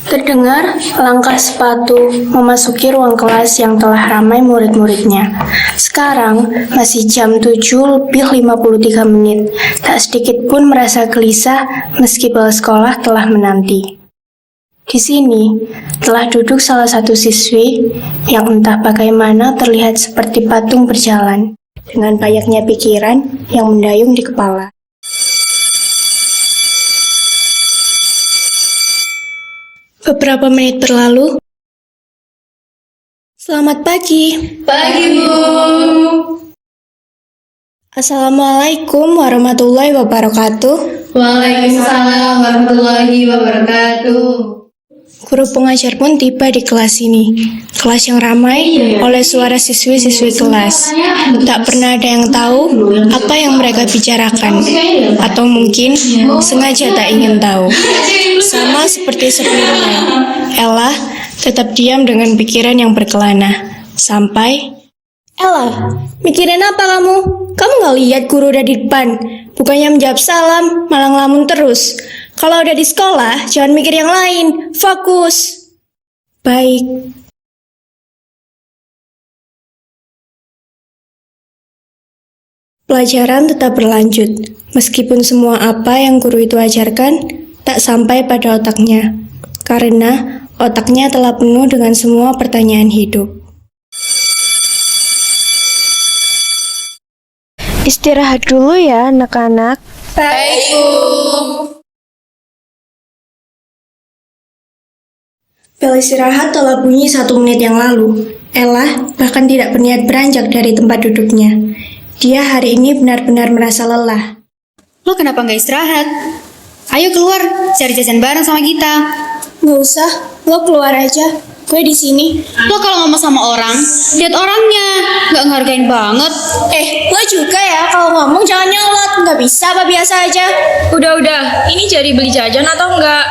Terdengar langkah sepatu memasuki ruang kelas yang telah ramai murid-muridnya. Sekarang masih jam 7:53. Tak sedikit pun merasa gelisah meski bel sekolah telah menanti. Di sini telah duduk salah satu siswi yang entah bagaimana terlihat seperti patung berjalan dengan banyaknya pikiran yang mendayung di kepala. Beberapa menit berlalu. Selamat pagi. Pagi, Bu. Assalamualaikum warahmatullahi wabarakatuh. Waalaikumsalam warahmatullahi wabarakatuh. Guru pengajar pun tiba di kelas ini. Kelas yang ramai oleh suara siswi-siswi kelas. Tak pernah ada yang tahu apa yang mereka bicarakan. Atau mungkin sengaja tak ingin tahu. Sama seperti sebelumnya, Ella tetap diam dengan pikiran yang berkelana. Sampai, Ella, mikirin apa kamu? Kamu gak lihat guru udah di depan? Bukannya menjawab salam, malah ngelamun terus. Kalau udah di sekolah, jangan mikir yang lain. Fokus. Baik. Pelajaran tetap berlanjut. Meskipun semua apa yang guru itu ajarkan tak sampai pada otaknya. Karena otaknya telah penuh dengan semua pertanyaan hidup. Istirahat dulu ya, anak-anak. Baik, Bu. Bel istirahat telah bunyi 1 menit yang lalu. Ella bahkan tidak berniat beranjak dari tempat duduknya. Dia hari ini benar-benar merasa lelah. Lo kenapa nggak istirahat? Ayo keluar, cari jajan bareng sama kita. Nggak usah, lo keluar aja. Gue di sini. Lo kalau ngomong sama orang, lihat orangnya, nggak ngehargain banget. Lo juga ya, kalau ngomong jangan nyolot. Nggak bisa apa biasa aja. Udah, ini jadi beli jajan atau enggak?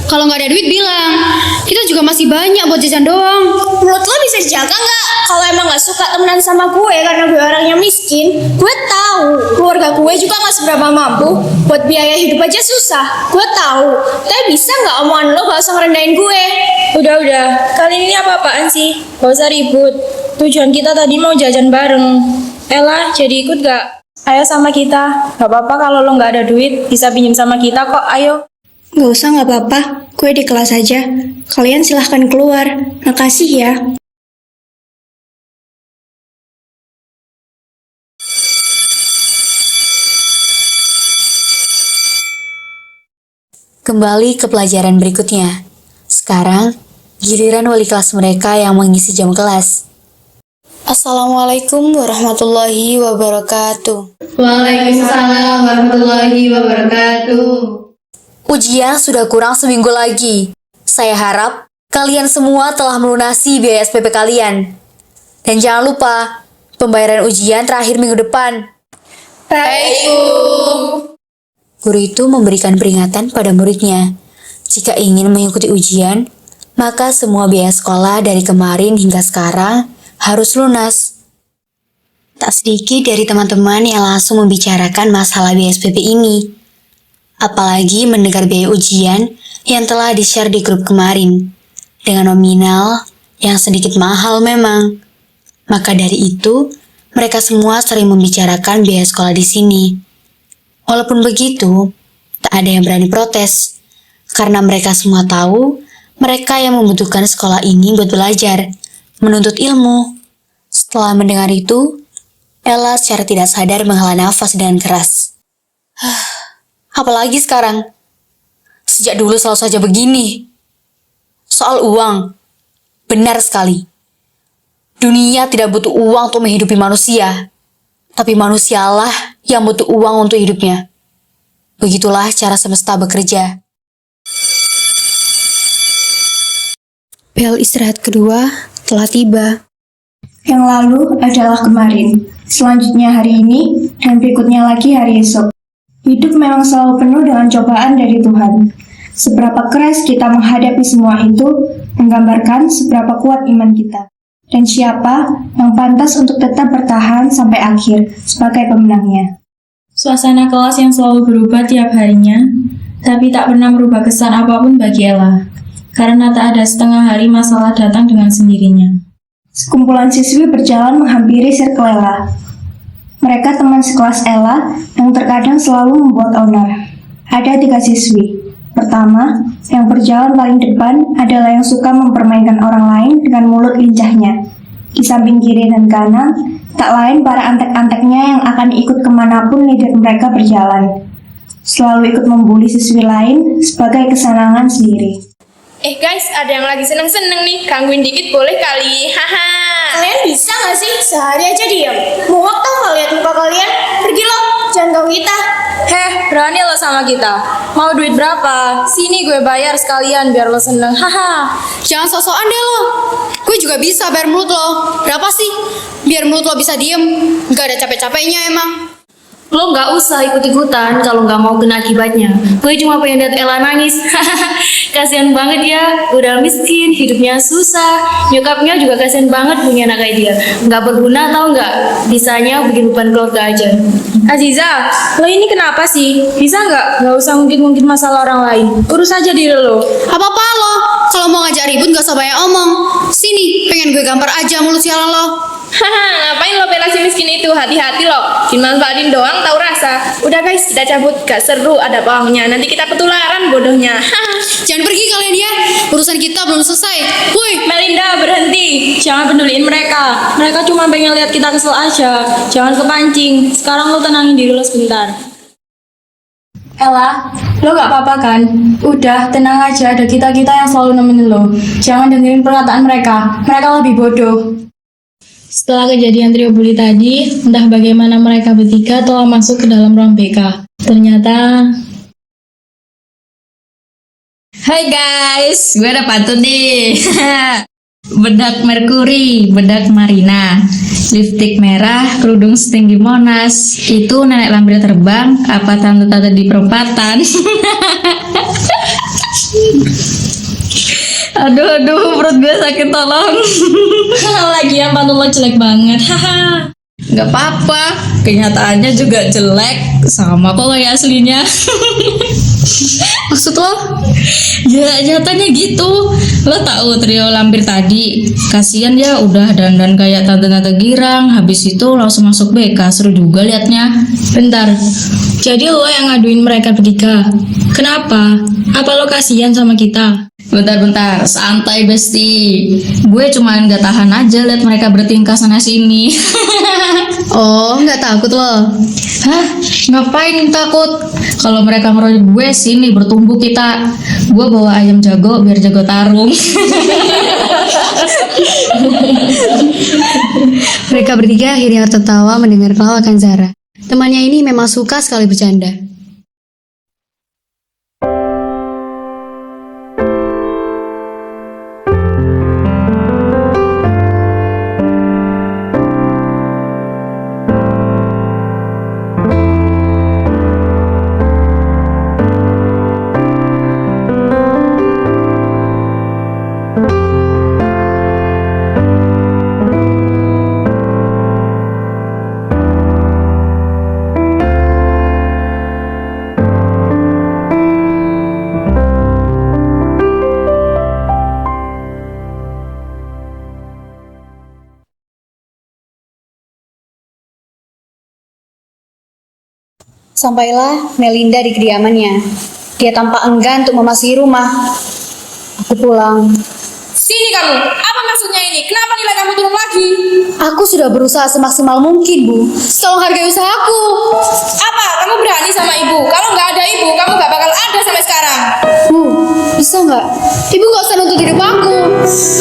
Kalau nggak ada duit bilang, kita juga masih banyak buat jajan doang. Menurut lo bisa dijaga nggak? Kalau emang nggak suka temenan sama gue karena gue orangnya miskin, gue tahu keluarga gue juga nggak seberapa mampu. Buat biaya hidup aja susah. Gue tahu. Tapi bisa nggak omongan lo gak usah ngerendahin gue? Udah, kalian ini apa-apaan sih? Gak usah ribut. Tujuan kita tadi mau jajan bareng. Ella, jadi ikut gak? Ayo sama kita. Gak apa-apa kalau lo gak ada duit, bisa pinjam sama kita kok, ayo. Nggak usah, nggak apa-apa. Gue di kelas aja. Kalian silahkan keluar. Makasih ya. Kembali ke pelajaran berikutnya. Sekarang, giliran wali kelas mereka yang mengisi jam kelas. Assalamualaikum warahmatullahi wabarakatuh. Waalaikumsalam warahmatullahi wabarakatuh. Ujian sudah kurang seminggu lagi. Saya harap kalian semua telah melunasi biaya SPP kalian. Dan jangan lupa, pembayaran ujian terakhir minggu depan. Baik, Bu. Guru itu memberikan peringatan pada muridnya. Jika ingin mengikuti ujian, maka semua biaya sekolah dari kemarin hingga sekarang harus lunas. Tak sedikit dari teman-teman yang langsung membicarakan masalah biaya SPP ini. Apalagi mendengar biaya ujian yang telah di-share di grup kemarin. Dengan nominal yang sedikit mahal memang. Maka dari itu, mereka semua sering membicarakan biaya sekolah di sini. Walaupun begitu, tak ada yang berani protes. Karena mereka semua tahu, mereka yang membutuhkan sekolah ini buat belajar, menuntut ilmu. Setelah mendengar itu, Ella secara tidak sadar menghela nafas dengan keras. Apalagi sekarang? Sejak dulu selalu saja begini. Soal uang, benar sekali. Dunia tidak butuh uang untuk menghidupi manusia. tapi manusialah yang butuh uang untuk hidupnya. Begitulah cara semesta bekerja. Bel istirahat kedua telah tiba. Yang lalu adalah kemarin, selanjutnya hari ini, dan berikutnya lagi hari esok. Hidup memang selalu penuh dengan cobaan dari Tuhan. Seberapa keras kita menghadapi semua itu, menggambarkan seberapa kuat iman kita. Dan siapa yang pantas untuk tetap bertahan sampai akhir sebagai pemenangnya. Suasana kelas yang selalu berubah tiap harinya, tapi tak pernah merubah kesan apapun bagi Ella. Karena tak ada setengah hari masalah datang dengan sendirinya. Sekumpulan siswi berjalan menghampiri Circle Ella. Mereka teman sekelas Ella yang terkadang selalu membuat onar. Ada 3 siswi. Pertama, yang berjalan paling depan adalah yang suka mempermainkan orang lain dengan mulut lincahnya. Di samping kiri dan kanan, tak lain para antek-anteknya yang akan ikut kemanapun leader mereka berjalan. Selalu ikut membuli siswi lain sebagai kesenangan sendiri. Guys, ada yang lagi seneng-seneng nih, gangguin dikit boleh kali, haha. Kalian bisa gak sih sehari aja diam? Muak tau gak liat muka kalian? Pergi lo, jangan ganggu kita. Berani lo sama kita. Mau duit berapa? Sini gue bayar sekalian biar lo seneng, haha. Jangan sok-sokan deh lo. Gue juga bisa bayar mulut lo. Berapa sih? Biar mulut lo bisa diem. Gak ada capek-capeknya emang. Lo gak usah ikut-ikutan kalau gak mau kena akibatnya. Gue cuma pengen lihat Ella nangis. Kasian banget ya, udah miskin, hidupnya susah. Nyokapnya juga kasian banget punya anak kayak dia. Gak berguna tau gak? Bisanya bikin beban keluarga aja. Aziza, lo ini kenapa sih? Bisa nggak usah ngungkit-ngungkit masalah orang lain. Urus aja diri lo. Apa-apa lo? Kalau mau ngajak ribut gak usah banyak omong. Sini, pengen gue gampar aja mulut sialan lo. Haha, ngapain lo bela si miskin itu? Hati-hati lo, dimanfaatin doang tahu rasa. Udah guys, kita cabut, gak seru ada pawangnya. Nanti kita ketularan bodohnya. Jangan pergi kalian ya, urusan kita belum selesai. Woi, Melinda, berhenti. Jangan peduliin mereka. Mereka cuma pengen lihat kita kesel aja. Jangan kepancing. Sekarang lo tenangin diri lo sebentar. Ella, lo gak apa-apa kan? Udah, tenang aja. Ada kita-kita yang selalu nemenin lo. Jangan dengerin perkataan mereka. Mereka lebih bodoh. Setelah kejadian trio bully tadi, entah bagaimana mereka bertiga telah masuk ke dalam ruang BK. Ternyata... Hai guys, gue ada pantun nih. Bedak Merkuri, bedak Marina, lipstik merah, kerudung setinggi Monas. Itu nenek lampir terbang, apa tante-tante di perempatan? Aduh, perut gue sakit, tolong. Lagian pantun lo jelek banget. Gak apa-apa, kenyataannya juga jelek, sama kok kayak aslinya. maksud lo? Ya nyatanya gitu. Lo tahu trio lampir tadi, kasian ya udah dandan kayak tante-tante girang, habis itu langsung masuk BK, seru juga liatnya. Bentar, jadi lo yang ngaduin mereka bertiga. Kenapa? Apa lo kasihan sama kita? Bentar, santai besti. Gue cuma nggak tahan aja liat mereka bertingkah sana sini. Oh, nggak takut lo? Hah? Ngapain takut? Kalau mereka ngeroyok gue sini bertumbuh kita. Gue bawa ayam jago biar jago tarung. Mereka bertiga akhirnya tertawa mendengar lawakan Zara. Temannya ini memang suka sekali bercanda. Sampailah Melinda di kediamannya. Dia tampak enggan untuk memasuki rumah. Aku pulang. Sini kamu, apa maksudnya ini? Kenapa nilai kamu turun lagi? Aku sudah berusaha semaksimal mungkin, Bu. Tolong hargai usahaku. Apa? Kamu berani sama ibu? Kalau nggak ada ibu, kamu nggak bakal ada sampai sekarang. Bu, bisa nggak? Ibu nggak usah nuntut hidup aku.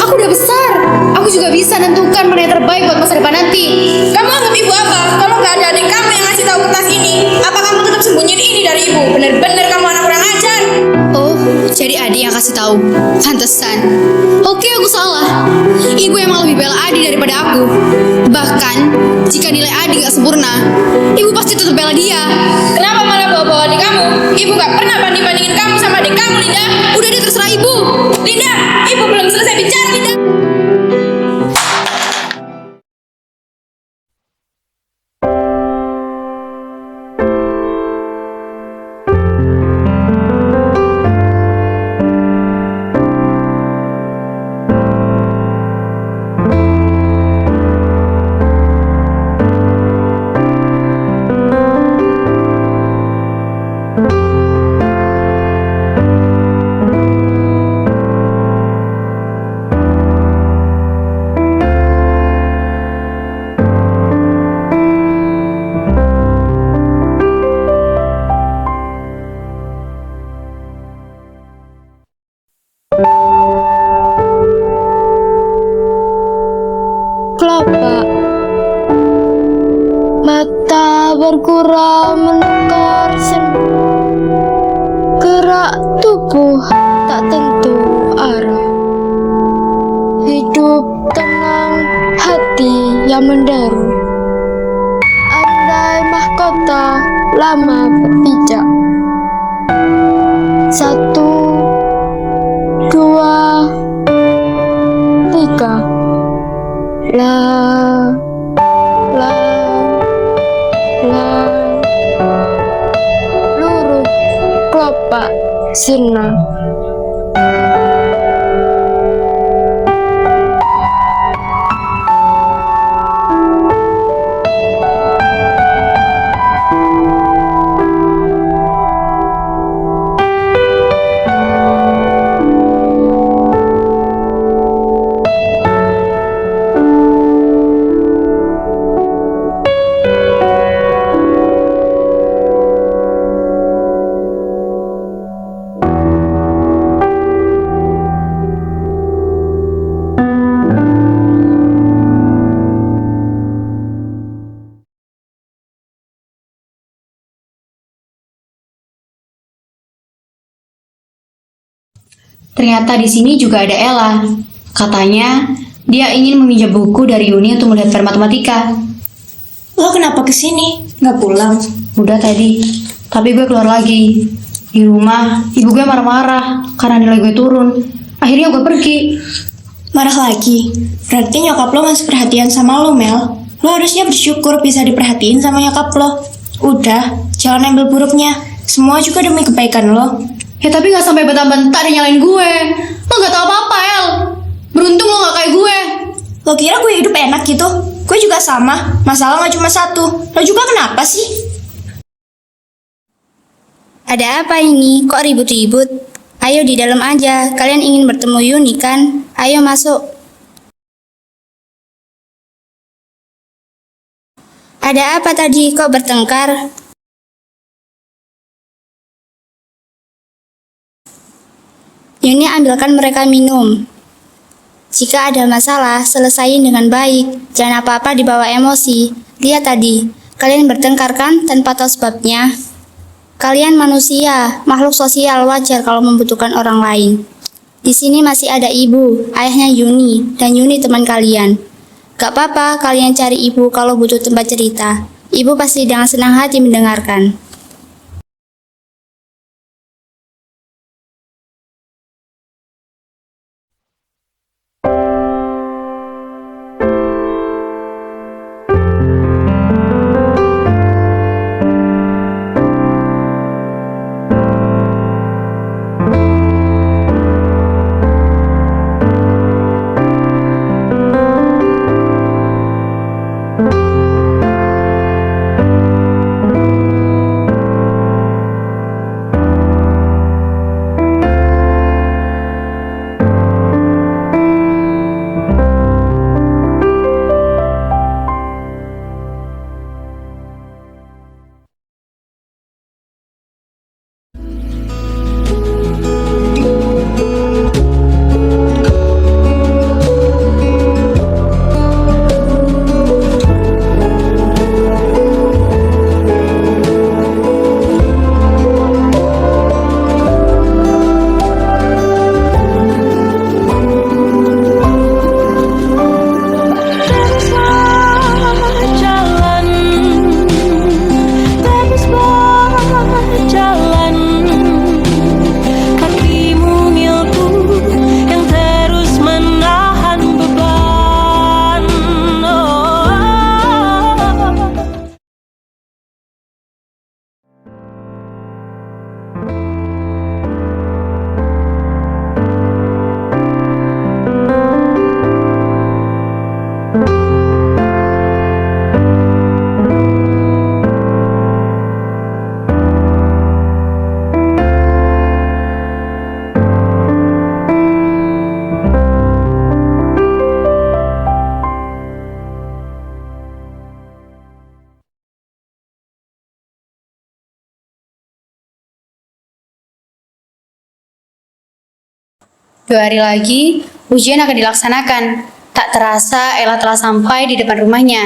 Aku udah besar. Aku juga bisa nentukan mana yang terbaik buat masa depan nanti. Kamu anggap ibu apa? Kalau nggak ada tahu. Pantesan. Oke, aku salah. Ibu emang lebih bela Adi daripada aku. Bahkan, jika nilai Adi gak sempurna, ibu pasti tetap bela dia. Kenapa malah bawa-bawa adik kamu? Ibu gak pernah banding-bandingin kamu sama adik kamu, Linda. Udah deh, terserah ibu. Linda, ibu belum selesai bicara, Linda. Kelapa. Mata berkurang menukar gerak tubuh tak tentu arah. Hidup tenang, hati yang menderu. Andai mahkota lama berpijak. 1, 2, 3. La, la, la, luruh kelopak sirna. Ternyata di sini juga ada Ella. Katanya dia ingin meminjam buku dari Yuni untuk melihat matematika. Lo kenapa kesini? Nggak pulang? Udah tadi, tapi gue keluar lagi. Di rumah, ibu gue marah-marah karena nilai gue turun. Akhirnya gue pergi. Marah lagi? Berarti nyokap lo masih perhatian sama lo, Mel. Lo harusnya bersyukur bisa diperhatiin sama nyokap lo. Udah, jangan ambil buruknya. Semua juga demi kebaikan lo. Ya tapi gak sampai bentar-bentar dia nyalain gue. Lo gak tau apa-apa, El. Beruntung lo gak kayak gue. Lo kira gue hidup enak gitu? Gue juga sama. Masalah gak cuma satu. Lo juga kenapa sih? Ada apa ini? Kok ribut-ribut? Ayo di dalam aja. Kalian ingin bertemu Yuni kan? Ayo masuk. Ada apa tadi? Kok bertengkar? Yuni ambilkan mereka minum. Jika ada masalah, selesaiin dengan baik. Jangan apa-apa dibawa emosi. Lihat tadi, kalian bertengkar kan tanpa tahu sebabnya? Kalian manusia, makhluk sosial, wajar kalau membutuhkan orang lain. Di sini masih ada ibu, ayahnya Yuni, dan Yuni teman kalian. Gak apa-apa kalian cari ibu kalau butuh tempat cerita. Ibu pasti dengan senang hati mendengarkan. 2 hari lagi, ujian akan dilaksanakan. Tak terasa, Ella telah sampai di depan rumahnya.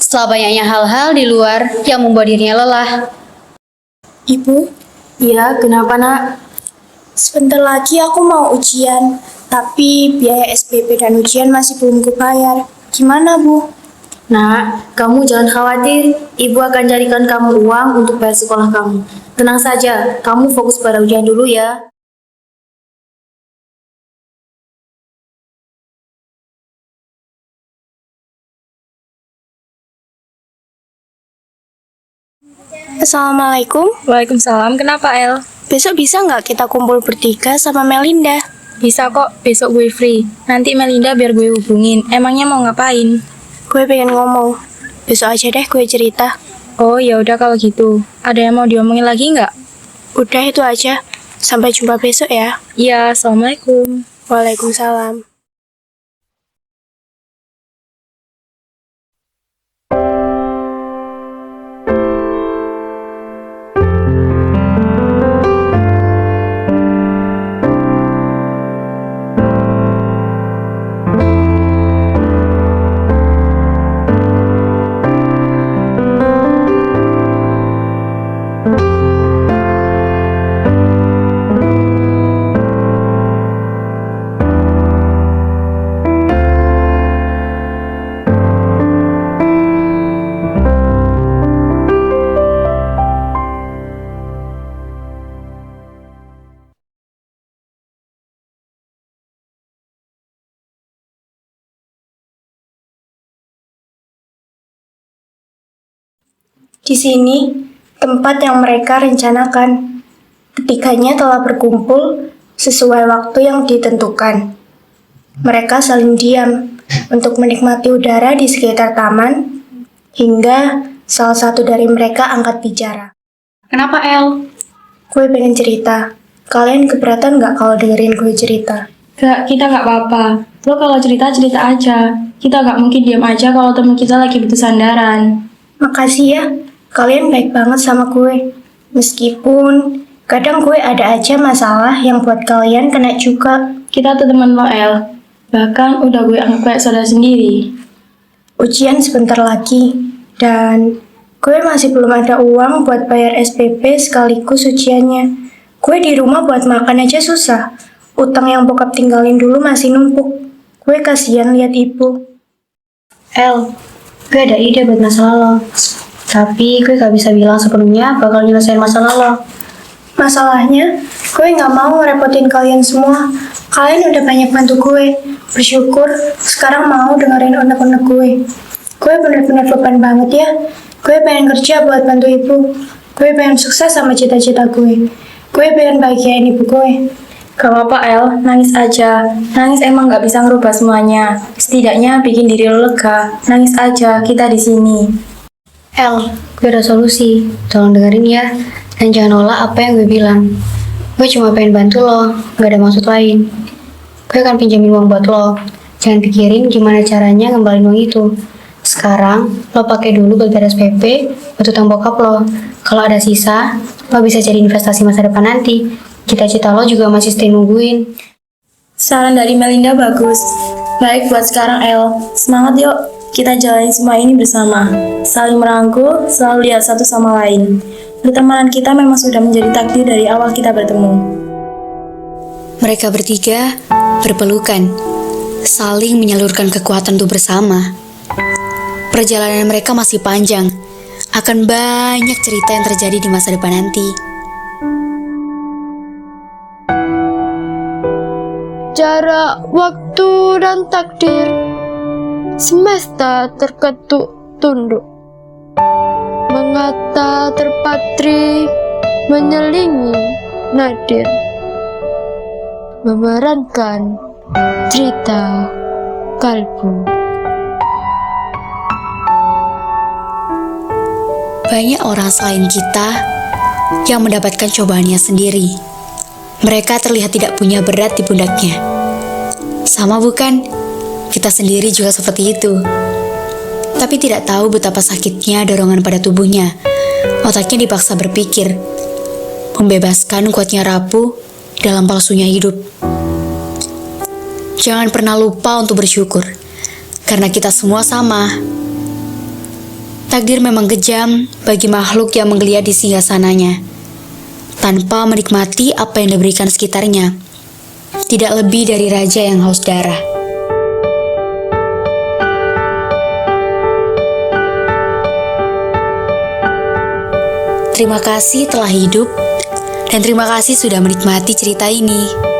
Setelah banyaknya hal-hal di luar yang membuat dirinya lelah. Ibu, Iya, kenapa nak? sebentar lagi aku mau ujian, tapi biaya SPP dan ujian masih belum kubayar. Gimana, Bu? Nak, kamu jangan khawatir. Ibu akan carikan kamu uang untuk bayar sekolah kamu. Tenang saja, kamu fokus pada ujian dulu ya. Assalamualaikum. Waalaikumsalam, kenapa El? Besok bisa nggak kita kumpul bertiga sama Melinda? Bisa kok, besok gue free. Nanti Melinda biar gue hubungin. Emangnya mau ngapain? Gue pengen ngomong. Besok aja deh gue cerita. Oh ya udah kalau gitu. Ada yang mau diomongin lagi nggak? Udah itu aja. Sampai jumpa besok ya. Iya, assalamualaikum. Waalaikumsalam. Di sini, tempat yang mereka rencanakan. Ketiganya telah berkumpul sesuai waktu yang ditentukan. Mereka saling diam untuk menikmati udara di sekitar taman, hingga salah satu dari mereka angkat bicara. Kenapa, El? Gue pengen cerita. Kalian keberatan nggak kalau dengerin gue cerita? Gak, kita nggak apa-apa. Lo kalau cerita aja. Kita nggak mungkin diam aja kalau temen kita lagi butuh sandaran. Makasih ya, kalian baik banget sama gue. Meskipun kadang gue ada aja masalah yang buat kalian kena juga. Kita tuh temen lo, El. Bahkan udah gue anggap kayak saudara sendiri. Ujian sebentar lagi, dan gue masih belum ada uang buat bayar SPP sekaligus ujiannya. Gue di rumah buat makan aja susah. Utang yang bokap tinggalin dulu masih numpuk. Gue kasihan lihat ibu. El, gue ada ide buat masalah lo. Tapi gue gak bisa bilang sepenuhnya bakal nyelesain masalah lo. Masalahnya, gue nggak mau ngerepotin kalian semua. Kalian udah banyak bantu gue. Bersyukur, sekarang mau dengerin unek-unek gue. Gue bener-bener beban banget ya. Gue pengen kerja buat bantu ibu. Gue pengen sukses sama cita-cita gue. Gue pengen bahagiain ibu gue. Gak apa-apa, El. Nangis aja. Nangis emang gak bisa ngerubah semuanya. Setidaknya bikin diri lo lega. Nangis aja, kita di sini. El, gue ada solusi. Tolong dengerin ya. Dan jangan nolak apa yang gue bilang. Gue cuma pengen bantu lo, gak ada maksud lain. Gue akan pinjamin uang buat lo. Jangan pikirin gimana caranya ngembalin uang itu. Sekarang, lo pakai dulu buat bayar SPP, buat utang bokap lo. Kalau ada sisa, lo bisa jadi investasi masa depan nanti. Cita-cita lo juga masih stay nungguin. Saran dari Melinda bagus. Baik buat sekarang, El. Semangat yuk. Kita jalanin semua ini bersama. Saling merangkul, selalu lihat satu sama lain. Pertemanan kita memang sudah menjadi takdir dari awal kita bertemu. Mereka bertiga berpelukan, saling menyalurkan kekuatan untuk bersama. Perjalanan mereka masih panjang, akan banyak cerita yang terjadi di masa depan nanti. Jarak, waktu, dan takdir. Semesta terketuk tunduk. Mengata terpatri, menyelingi nadir. Memerankan cerita kalbu. Banyak orang selain kita yang mendapatkan cobaannya sendiri. Mereka terlihat tidak punya berat di pundaknya. Sama bukan? Kita sendiri juga seperti itu. Tapi tidak tahu betapa sakitnya dorongan pada tubuhnya. Otaknya dipaksa berpikir, membebaskan kuatnya rapuh dalam palsunya hidup. Jangan pernah lupa untuk bersyukur, karena kita semua sama. Takdir memang kejam bagi makhluk yang menggeliat di singgasananya, tanpa menikmati apa yang diberikan sekitarnya. Tidak lebih dari raja yang haus darah. Terima kasih telah hidup, dan terima kasih sudah menikmati cerita ini.